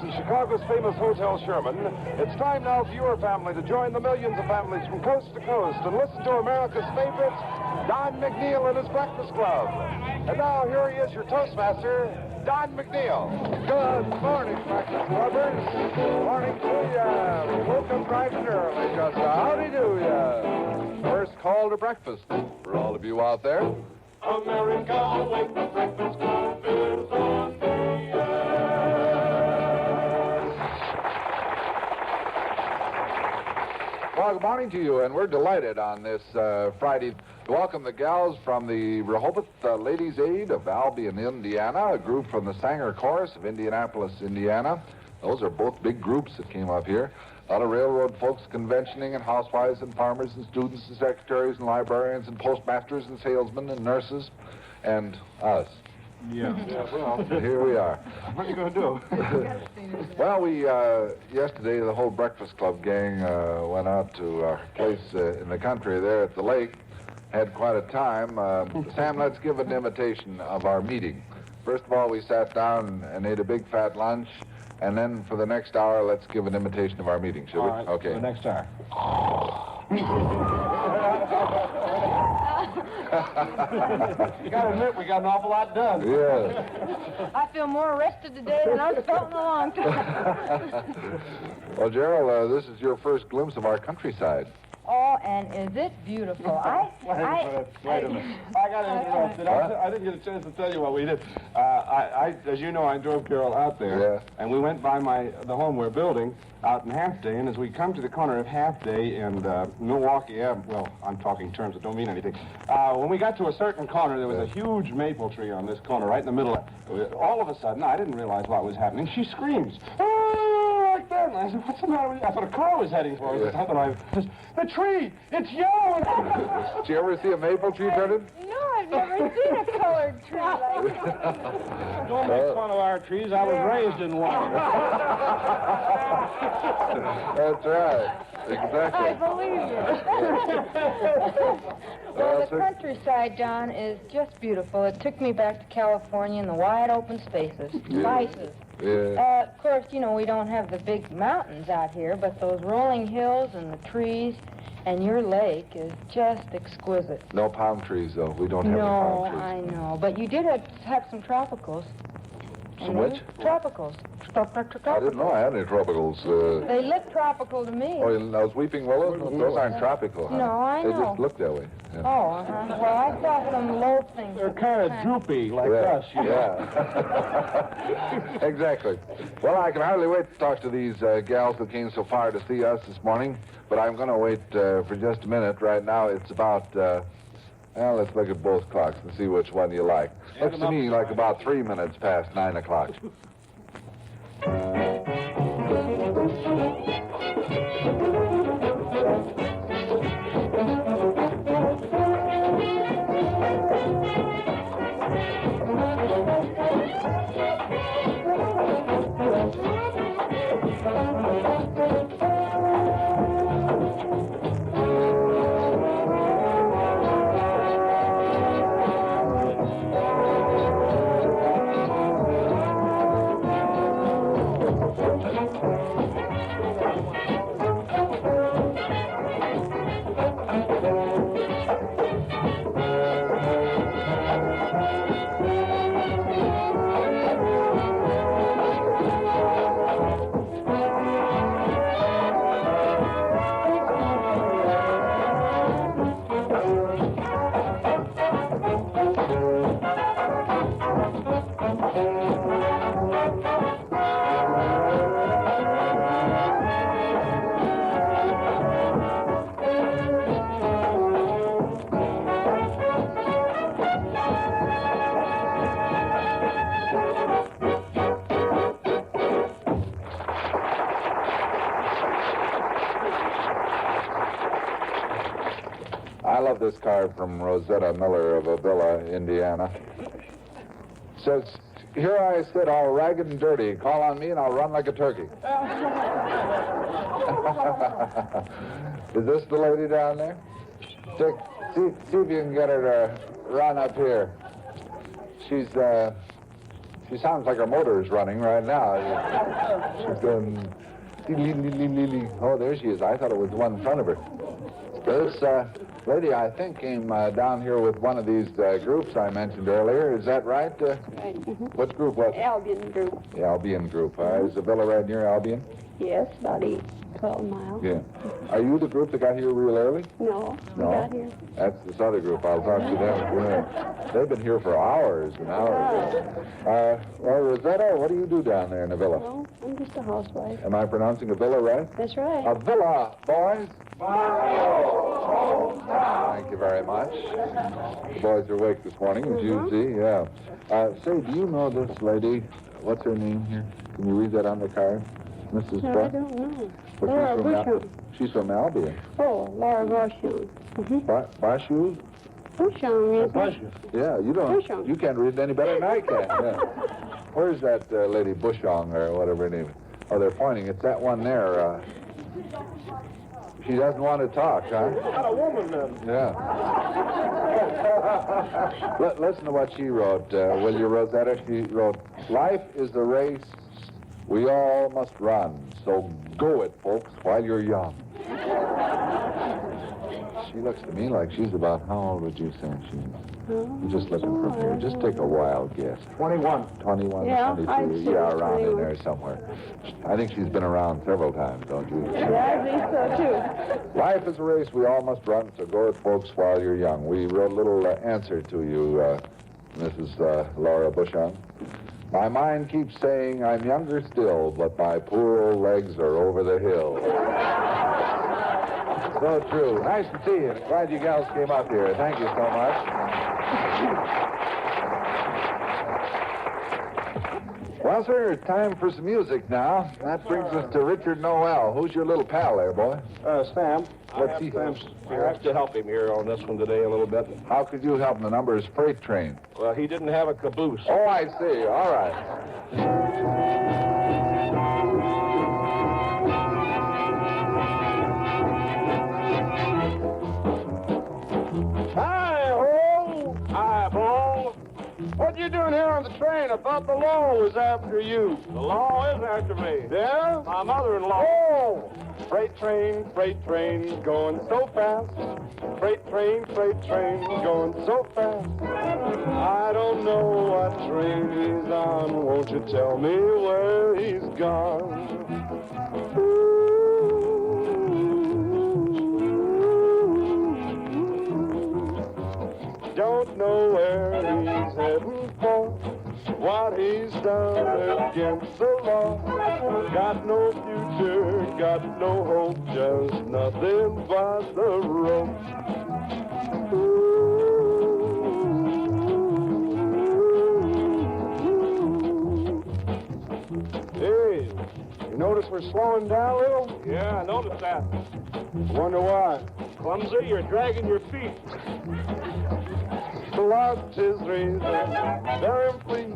in Chicago's famous Hotel Sherman, it's time now for your family to join the millions of families from coast to coast and listen to America's favorite, Don McNeill and his Breakfast Club. And now, here he is, your Toastmaster, Don McNeill. Good morning, Breakfast Clubbers. Morning to ya. We woke up bright and early, just howdy do ya. First call to breakfast for all of you out there. America, wake the Breakfast Club is on the Well, good morning to you, and we're delighted on this Friday to welcome the gals from the Rehoboth Ladies' Aid of Albion, Indiana, a group from the Sanger Chorus of Indianapolis, Indiana. Those are both big groups that came up here. A lot of railroad folks conventioning, and housewives and farmers and students and secretaries and librarians and postmasters and salesmen and nurses and us. Yeah, well, Here we are. what are you going to do? Well, we, yesterday, the whole Breakfast Club gang went out to our place in the country there at the lake. Had quite a time. Sam, let's give an imitation of our meeting. First of all, we sat down and ate a big fat lunch. And then for the next hour, let's give an imitation of our meeting, shall we? All right, Okay. for the next hour. You got to admit, we got an awful lot done. Yeah. I feel more rested today than I've felt in a long time. Well, Gerald, this is your first glimpse of our countryside. Oh, and is it beautiful? Wait a minute. I got interrupted. I didn't get a chance to tell you what we did. As you know, I drove Carol out there. Yeah. And we went by the home we're building out in Half Day. And as we come to the corner of Half Day and Milwaukee Ave, well, I'm talking terms that don't mean anything. When we got to a certain corner, there was a huge maple tree on this corner, right in the middle. All of a sudden, I didn't realize what was happening. She screams. "Oh!" Like that. And I said, "What's the matter with you?" I thought a car was heading for us. Yeah. The tree! It's yellow! Did you ever see a maple tree, Brendan? No, I've never seen a colored tree like that. Don't make fun of our trees. I was raised in one. That's right. I Exactly. believe you. Well, the countryside, Don, is just beautiful. It took me back to California in the wide open spaces, spices. Yeah. Of course, you know, we don't have the big mountains out here, but those rolling hills and the trees and your lake is just exquisite. No palm trees, though. We don't have any No, palm trees. I know. But you did have some tropicals. Some which? Tropicals. I didn't know I had any tropicals. They look tropical to me. Oh, those weeping willows? Those aren't tropical, huh? No, I They know. just look that way. Yeah. Oh, well, I saw some low things. They're kind of droopy like Yeah. us, you know. Yeah. Exactly. Well, I can hardly wait to talk to these gals that came so far to see us this morning, but I'm going to wait for just a minute. Right now, it's about, well, let's look at both clocks and see which one you like. Looks to me like about 3 minutes past 9 o'clock. I love this card from Rosetta Miller of Avila, Indiana. Says, here I sit all ragged and dirty. Call on me and I'll run like a turkey. Is this the lady down there? Dick, see if you can get her to run up here. She's She sounds like her motor is running right now. She's going... Oh, there she is. I thought it was the one in front of her. This lady, I think, came down here with one of these groups I mentioned earlier. Is that right? Right. What group was it? Albion group. The Albion group. Is the villa right near Albion? Yes, about 12 miles. Yeah. Are you the group that got here real early? No, we No? got here. That's this other group. I'll talk to them. Yeah. They've been here for hours and hours. Well, Rosetta, what do you do down there in the villa? No, I'm just a housewife. Am I pronouncing a villa right? That's right. A villa, boys. Thank you very much. The boys are awake this morning, as you see, yeah. Say, do you know this lady? What's her name here? Can you read that on the card? Mrs. No, I Buck? don't know. Well, Laura Bushong. she's from Albion. Oh, Laura Bushong. Bashu? Bushong, yes. Yeah, you don't. Bushong. You can't read it any better than I can. Yeah. Where's that lady Bushong or whatever her name is? Oh, they're pointing. It's that one there. She doesn't want to talk, huh? Not a woman, then. Yeah. Listen to what she wrote, will you, Rosetta? She wrote, "Life is a race we all must run, so go it, folks, while you're young." She looks to me like she's about, how old would you say she is? I'm just looking from here. Just take a wild guess. 21. 21, Yeah, 22, I'd say yeah, around in 21. there somewhere. I think she's been around several times, don't you? Yeah, I think so, too. Life is a race we all must run, so go it, folks, while you're young. We wrote a little answer to you, Mrs. Laura Bushong. My mind keeps saying I'm younger still, but my poor old legs are over the hill. So true. Nice to see you. Glad you gals came up here. Thank you so much. Well, sir, time for some music now. That brings us to Richard Noel. Who's your little pal there, boy? Sam. What's he? I have to help him here on this one today a little bit. How could you help him? The number is freight train. Well, he didn't have a caboose. Oh, I see. All right. Hi-ho! Hi-ho! What you doing here on the train? I thought the law was after you. The law is after me. Yeah? My mother-in-law. Oh! Freight train, going so fast. Freight train, going so fast. I don't know what train he's on. Won't you tell me where he's gone? Don't know where he's heading for, what he's done against the law. Got no future, got no hope, just nothing but the rope. Hey, you notice we're slowing down a little? Yeah, I noticed that. Wonder why? Clumsy, you're dragging your feet. Lost his razor, very pleased,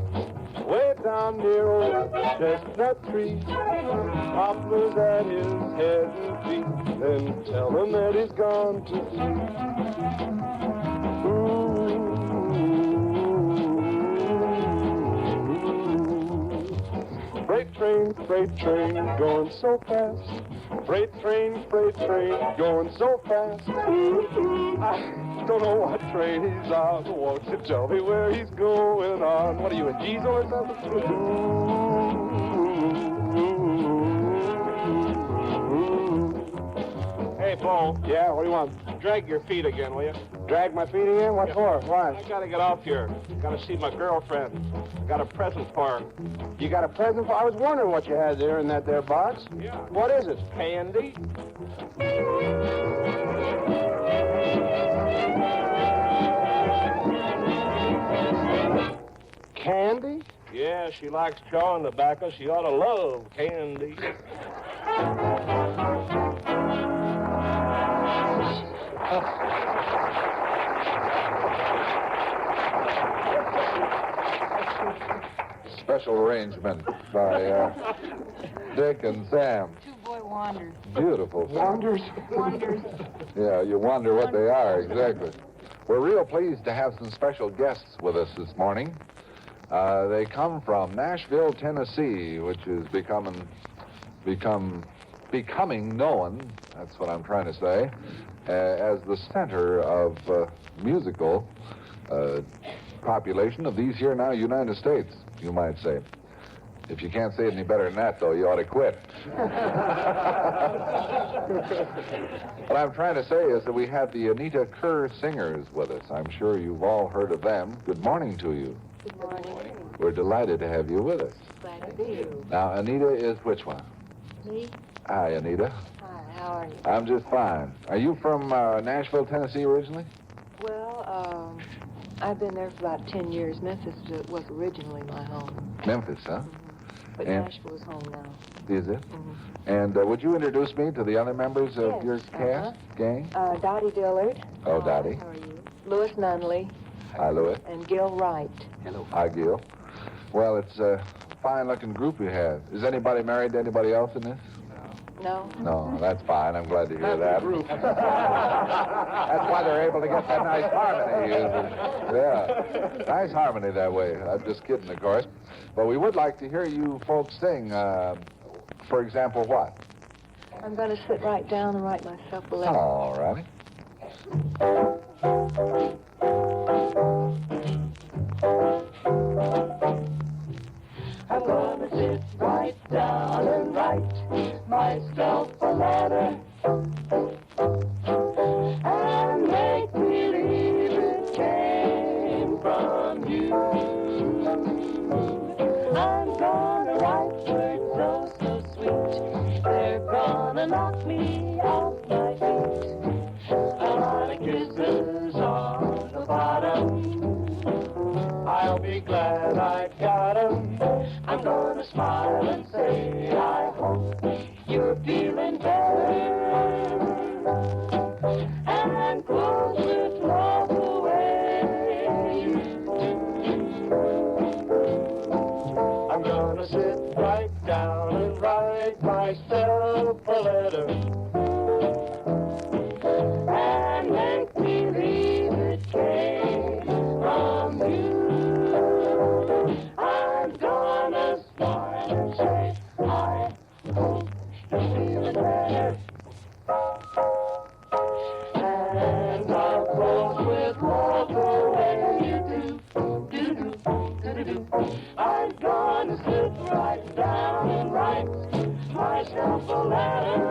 way down near old chestnut tree. Poplars at his head and feet, then tell him that he's gone to sleep. Freight train, going so fast. Freight train, going so fast. I don't know what train he's on. Won't you tell me where he's going on? What are you, a diesel or something? Hey, Bo. Yeah, what do you want? Drag your feet again, will you? Drag my feet again? What for? Why? I gotta get off here. Gotta see my girlfriend. Got a present for her. You got a present for? I was wondering what you had there in that there box. Yeah. What is it? Candy. Candy? Yeah, she likes chewing tobacco. She ought to love candy. Special arrangement by Dick and Sam. Two-boy wonders. Beautiful. Wonders? Wonders. Yeah, you wonder what they are, exactly. We're real pleased to have some special guests with us this morning. They come from Nashville, Tennessee, which is becoming known, that's what I'm trying to say, as the center of musical population of these here now United States, you might say. If you can't say it any better than that, though, you ought to quit. What I'm trying to say is that we have the Anita Kerr Singers with us. I'm sure you've all heard of them. Good morning to you. Good morning. We're delighted to have you with us. Glad to be here. Now, Anita is which one? Me? Hi, Anita. Hi, how are you? I'm just fine. Are you from Nashville, Tennessee originally? Well, I've been there for about 10 years. Memphis was originally my home. Memphis, huh? But And- Nashville is home now. Is it? Mhm. And would you introduce me to the other members of Yes, your cast, gang? Dottie Dillard. Oh, Hi, Dottie. How are you? Louis Nunley Hi, Louis. and Gil Wright. Hi, Gil. Well, it's a fine-looking group you have. Is anybody married to anybody else in this? No? No, that's fine. I'm glad to hear that. That's why they're able to get that nice harmony. Yeah, nice harmony that way. I'm just kidding, of course. But we would like to hear you folks sing, for example, what? I'm going to sit right down and write myself a letter. All righty. I'm gonna sit right down and write myself a letter and make believe it came from you. I'm gonna write words so sweet, they're gonna knock me off my feet. A lot of kisses on the bottom, I'll be glad I got 'em. I'm gonna smile and say, I hope you're feeling better. And close with love the way you do. I'm gonna sit right down and write myself a letter and make believe it came from you. I'm gonna smile and say, I hope you're feeling better. And I'll close with love the way you do. Do-do-do-do-do. I'm gonna sit right down and write myself a letter.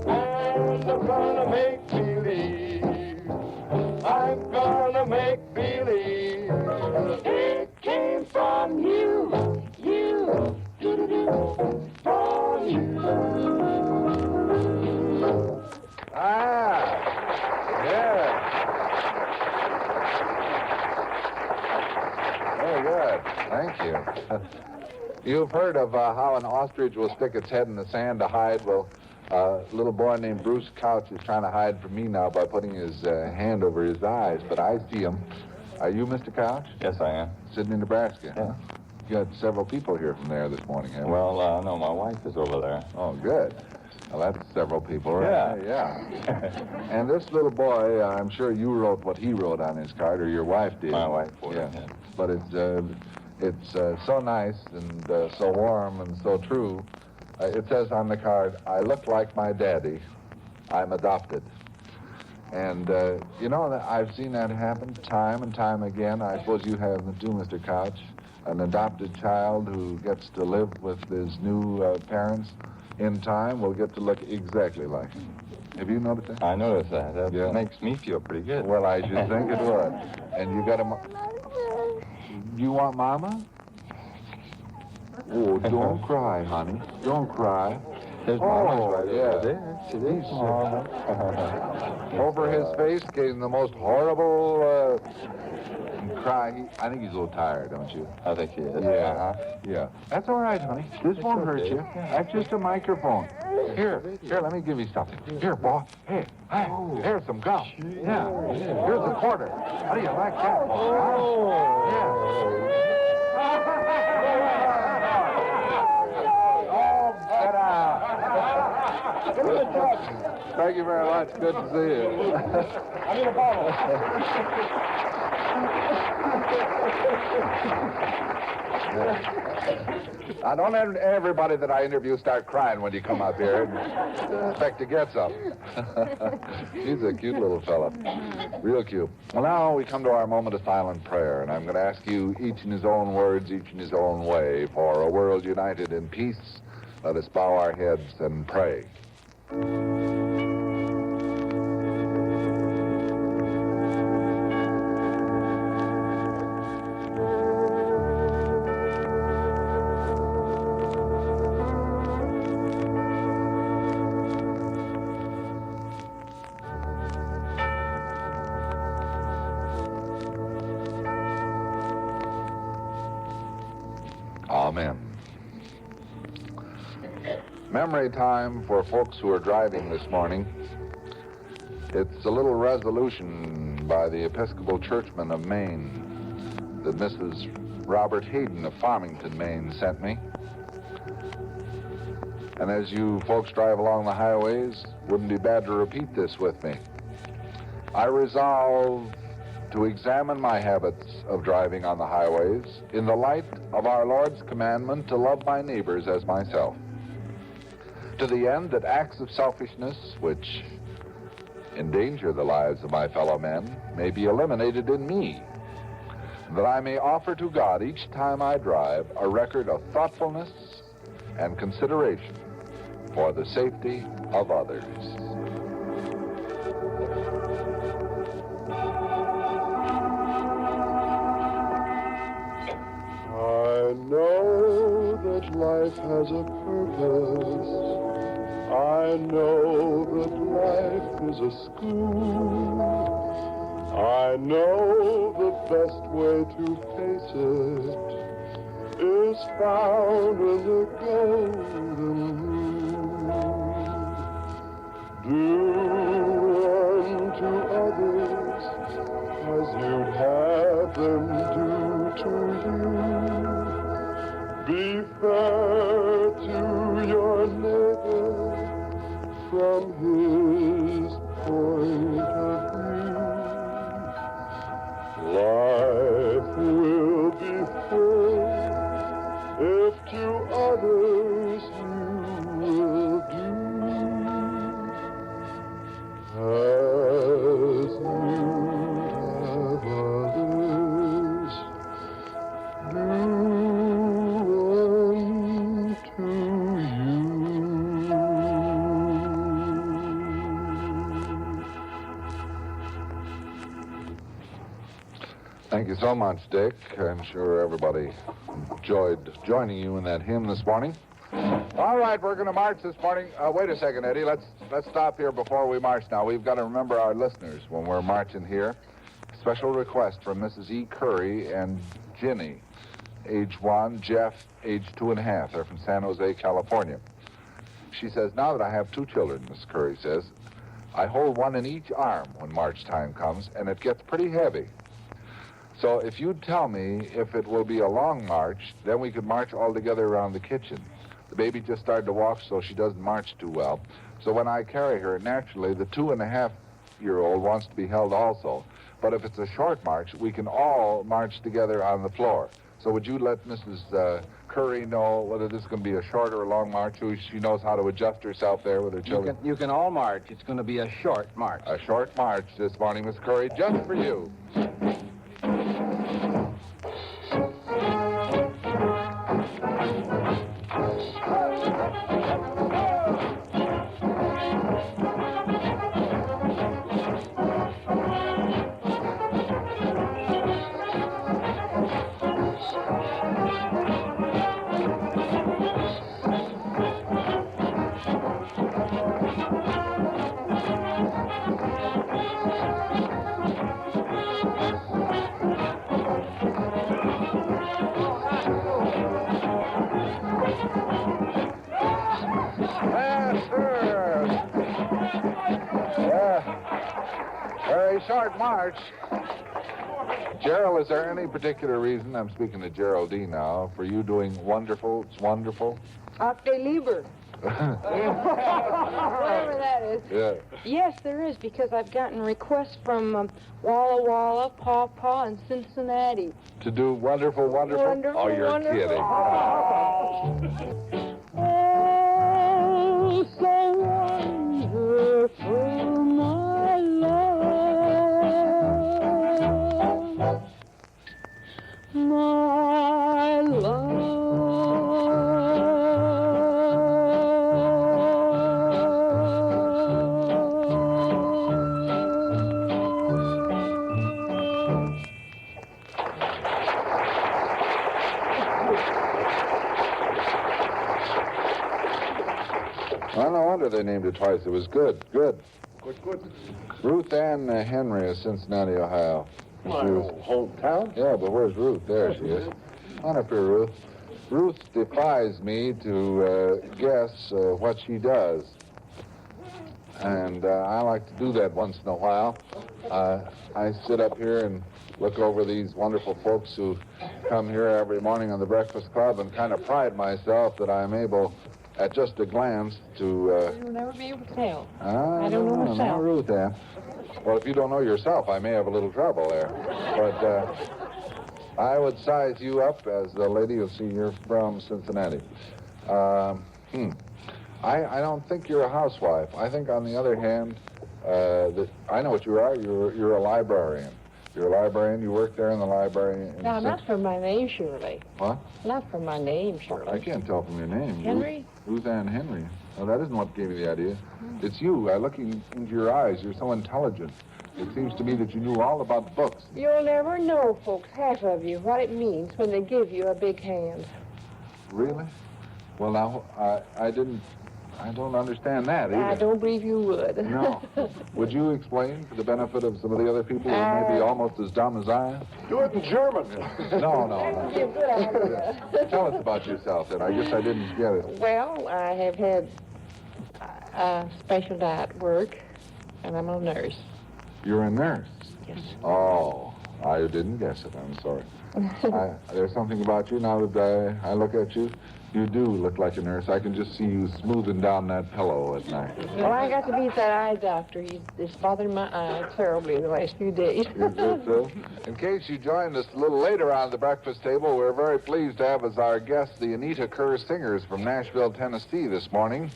And I'm gonna make believe. I'm gonna make believe. It came from you, do-do-do, from you. Ah, yeah. Very good. Thank you. You've heard of how an ostrich will stick its head in the sand to hide? Well, a little boy named Bruce Couch is trying to hide from me now by putting his hand over his eyes, but I see him. Are you Mr. Couch? Yes, I am. Sydney, Nebraska. Yeah. You got several people here from there this morning, haven't you? Well, no, my wife is over there. Oh, good. Well, that's several people, right? Yeah. And this little boy, I'm sure you wrote what he wrote on his card, or your wife did. My wife would, Yeah. yeah. But it's so nice and so warm and so true. It says on the card, I look like my daddy. I'm adopted. And, you know, I've seen that happen time and time again. I suppose you have too, Mr. Couch. An adopted child who gets to live with his new parents in time will get to look exactly like him. Have you noticed that? I noticed that. That Yeah. makes me feel pretty good. Well, I should think it would. And you got a... You want Mama? Oh, don't cry, honey. Don't cry. There's Mama's right yeah. over there. See, there's Mama. Over his face came the most horrible cry. I think he's a little tired, don't you? I think he is. Yeah. Yeah. That's all right, honey. This won't hurt you. That's just a microphone. Here, let me give you something. Here, boy. Hey, here's some gum. Yeah. Here's a quarter. How do you like that, boy? Yeah. Oh, get out. Thank you very much. Good to see you. I need a bottle. Now, don't everybody that I interview start crying when you come up here. Expect to get some. He's a cute little fella. Real cute. Well, now we come to our moment of silent prayer, and I'm going to ask you, each in his own words, each in his own way, for a world united in peace, let us bow our heads and pray. Amen. Memory time for folks who are driving this morning. It's a little resolution by the Episcopal Churchmen of Maine that Mrs. Robert Hayden of Farmington, Maine, sent me. And as you folks drive along the highways, wouldn't be bad to repeat this with me. I resolve to examine my habits of driving on the highways in the light of our Lord's commandment to love my neighbors as myself, to the end that acts of selfishness which endanger the lives of my fellow men may be eliminated in me, that I may offer to God each time I drive a record of thoughtfulness and consideration for the safety of others. I know that life has a purpose. I know that life is a school. I know the best way to face it is found in the golden rule. Do unto others as you'd have them do to you. Be fair to your neighbor from his point of view. Life will be full if to others you will do as you have others do. Thank you so much, Dick. I'm sure everybody enjoyed joining you in that hymn this morning. All right, we're going to march this morning. Wait a second, Eddie. Let's stop here before we march now. We've got to remember our listeners when we're marching here. Special request from Mrs. E. Curry and Ginny, age 1, Jeff, age 2.5. They're from San Jose, California. She says, now that I have 2 children, Miss Curry says, I hold one in each arm when march time comes, and it gets pretty heavy. So if you'd tell me if it will be a long march, then we could march all together around the kitchen. The baby just started to walk, so she doesn't march too well. So when I carry her, naturally, the 2.5-year-old wants to be held also. But if it's a short march, we can all march together on the floor. So would you let Mrs. Curry know whether this is going to be a short or a long march? She knows how to adjust herself there with her children. You can all march. It's going to be a short march. A short march this morning, Miss Curry, just for you. Short march. Gerald, is there any particular reason, I'm speaking to Geraldine now, for you doing wonderful? It's wonderful. Auf der Liebe. Whatever that is. Yeah. Yes, there is, because I've gotten requests from Walla Walla, Paw Paw, and Cincinnati. To do Wonderful, Wonderful? Wonderful, Oh, you're wonderful. kidding. Oh, so wonderful, my love, my love. Well, no wonder they named it twice. It was good. Good. Good. Ruth Ann Henry of Cincinnati, Ohio. My old hometown. Yeah, but where's Ruth? There she is. Come on up here, Ruth. Ruth defies me to guess what she does. And I like to do that once in a while. I sit up here and look over these wonderful folks who come here every morning on the Breakfast Club and kind of pride myself that I'm able, at just a glance, to... You'll never be able to tell. I don't know Now, myself. Ruth Ann. Well, if you don't know yourself, I may have a little trouble there. But I would size you up as the lady you'll see you're from Cincinnati. I don't think you're a housewife. I think, on the other hand, that I know what you are. You're a librarian. You're a librarian. You work there in the library. Now, not from my name, surely. What? Not from my name, I surely. can't tell from your name. Henry? Ruth Ann Henry. Well, that isn't what gave me the idea. It's you. Looking into your eyes, you're so intelligent. It seems to me that you knew all about books. You'll never know, folks, half of you, what it means when they give you a big hand. Really? Well, now, I don't understand that either. I don't believe you would. No. Would you explain for the benefit of some of the other people who may be almost as dumb as I am? Do it in German. No. That would be a good idea. Tell us about yourself, then. I guess I didn't get it. Well, I have had special diet work, and I'm a nurse. You're a nurse. Yes. Oh, I didn't guess it. I'm sorry. There's something about you now that I look at you. You do look like a nurse. I can just see you smoothing down that pillow at night. Well, I got to beat that eye doctor. It's bothered my eye terribly the last few days. Is it so? In case you joined us a little later on the breakfast table, we're very pleased to have as our guests the Anita Kerr Singers from Nashville, Tennessee this morning.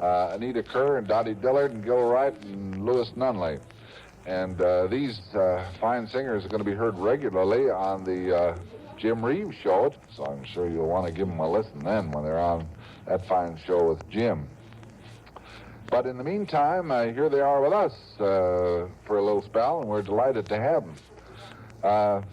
Anita Kerr and Dottie Dillard and Gil Wright and Louis Nunley. And these fine singers are going to be heard regularly on the Jim Reeves show, so I'm sure you'll want to give them a listen then when they're on that fine show with Jim. But in the meantime, here they are with us for a little spell, and we're delighted to have them.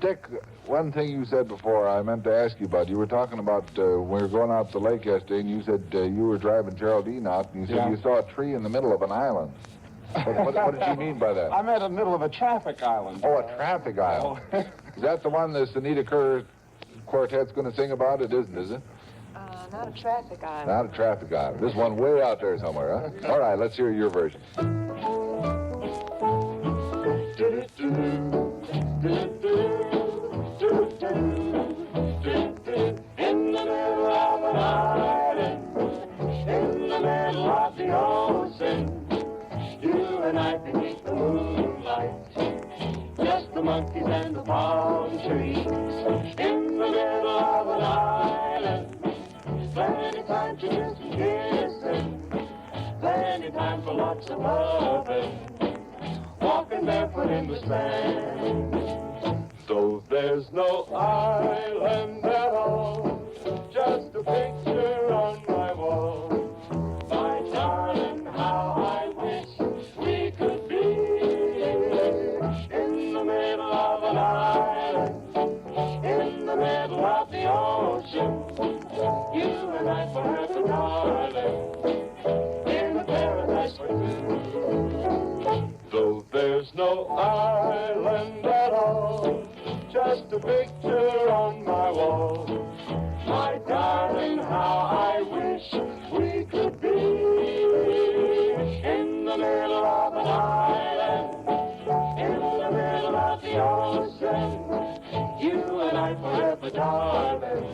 Dick, one thing you said before I meant to ask you about, you were talking about when we were going out to the lake yesterday, and you said you were driving Geraldine out, and you said you saw a tree in the middle of an island. What did you mean by that? I'm at the middle of a traffic island. Oh, a traffic island. Is that the one this Anita Kerr quartet's going to sing about? It isn't, is it? Not a traffic island. Not a traffic island. This one way out there somewhere, huh? All right, let's hear your version. In the middle of an island, in the middle of the ocean, you and I beneath the moonlight, just the monkeys and the palm trees. In the middle of an island, plenty time to kiss and kissing, plenty time for lots of loving, walking barefoot in the sand. Though there's no island at all, just a picture on my wall. My darling, how I wish we could be in the middle of an island, in the middle of the ocean. You and I forever, darling, in a paradise for two. Though there's no island at all, just a picture on my wall. My darling, how I wish we could be in the middle of an island, in the middle of the ocean. You and I forever, darling,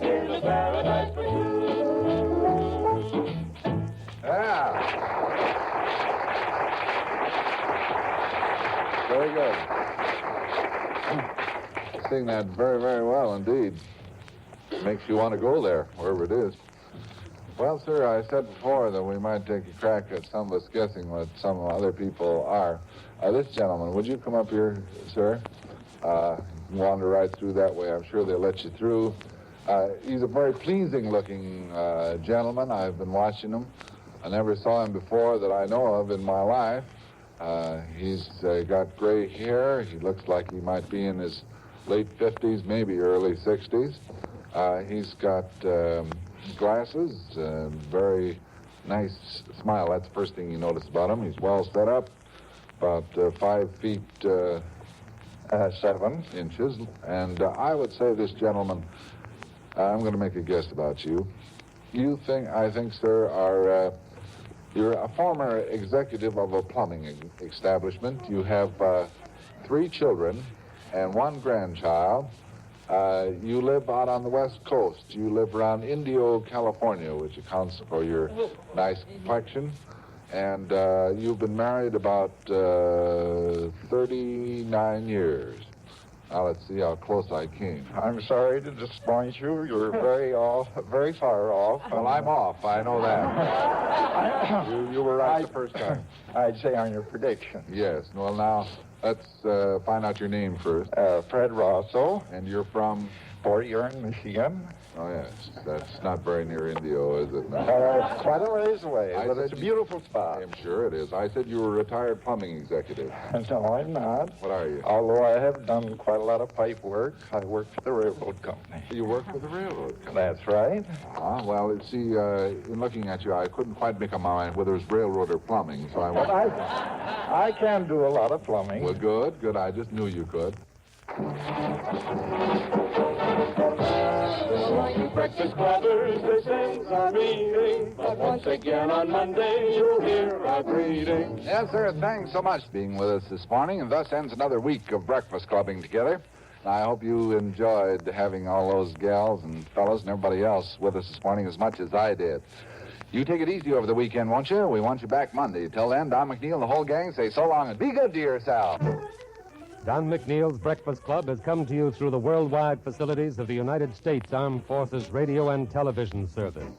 in a paradise for two. Very good. Sing that very, very well indeed. Makes you want to go there, wherever it is. Well, sir, I said before that we might take a crack at some of us guessing what some other people are. This gentleman, would you come up here, sir? Wander right through that way. I'm sure they'll let you through. He's a very pleasing-looking gentleman. I've been watching him. I never saw him before that I know of in my life. He's got gray hair. He looks like he might be in his late 50s, maybe early 60s. He's got glasses, very nice smile. That's the first thing you notice about him. He's well set up, about 5 feet 7 inches. And I would say this gentleman, I'm going to make a guess about you. I think, sir, you're a former executive of a plumbing establishment. You have 3 children and 1 grandchild. You live out on the West Coast. You live around Indio, California, which accounts for your nice complexion. And you've been married about 39 years. Now, let's see how close I came. I'm sorry to disappoint you. You're very far off. Well, I'm off. I know that. you were right the first time. I'd say on your prediction. Yes. Well, now, let's find out your name first. Fred Rosso. And you're from? Fort Ewing, Michigan. Oh, yes. That's not very near Indio, is it? No. Quite a ways away, but it's a beautiful spot. I'm sure it is. I said you were a retired plumbing executive. No, I'm not. What are you? Although I have done quite a lot of pipe work. I work for the railroad company. You work for the railroad company? That's right. Well, see, in looking at you, I couldn't quite make up my mind whether it's railroad or plumbing, so I went... But I can do a lot of plumbing. Well, good. I just knew you could. All you breakfast clubbers, this ends our meeting. But once again on Monday, you'll hear our greeting. Yes, sir. Thanks so much for being with us this morning, and thus ends another week of breakfast clubbing together. I hope you enjoyed having all those gals and fellows and everybody else with us this morning as much as I did. You take it easy over the weekend, won't you? We want you back Monday. Till then, Don McNeill and the whole gang say so long and be good to yourself. Don McNeill's Breakfast Club has come to you through the worldwide facilities of the United States Armed Forces Radio and Television Service.